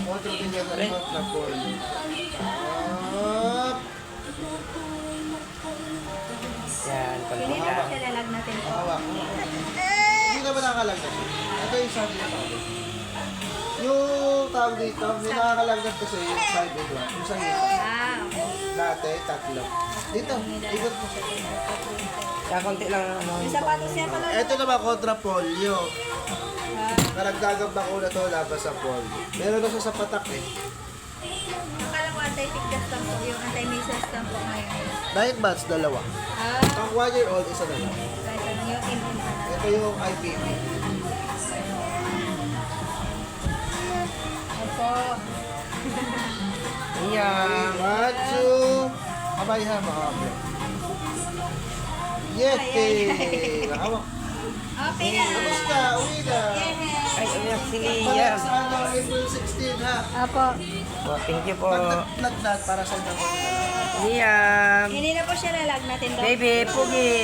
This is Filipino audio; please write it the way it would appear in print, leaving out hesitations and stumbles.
Otro din yan ang kontrapol. Up. Yan, konti Hindi na lang. siya lalag natin po. Hawak. Hindi naman nakalagdag. Ito yung sabi na tawag. Yung tawag dito, may nakakalagdag kasi yung side and one. Yung sa hita. Ah, okay. Dati, tatlo. Dito, ikot mo siya. Kaya konti lang. Yung sapatos niya pala. Ito naman kontra polio. Ah, Karagdagang bakuna to labas sa polio. Meron na siya sa patak eh. akala ko anti-tigdas lang po. Yung anti-measles lang po ngayon. Diet bats, dalawa. Ah, Pang 1 year old, isa na lang. kahit ano yung in-in pa na. Ito yung IPP. Opo. Yan. Matsu. Abay ha, makakabla. Yeti! Nakawak. Okay na. Tapos na, uwi na. Ay, umiyak si Balik Lia. sa ano, April 16 ha. Opo. Oh, thank you po. Nagdat para sa inyo. Liam. Hindi na po siya lalag natin daw. Baby, pugi.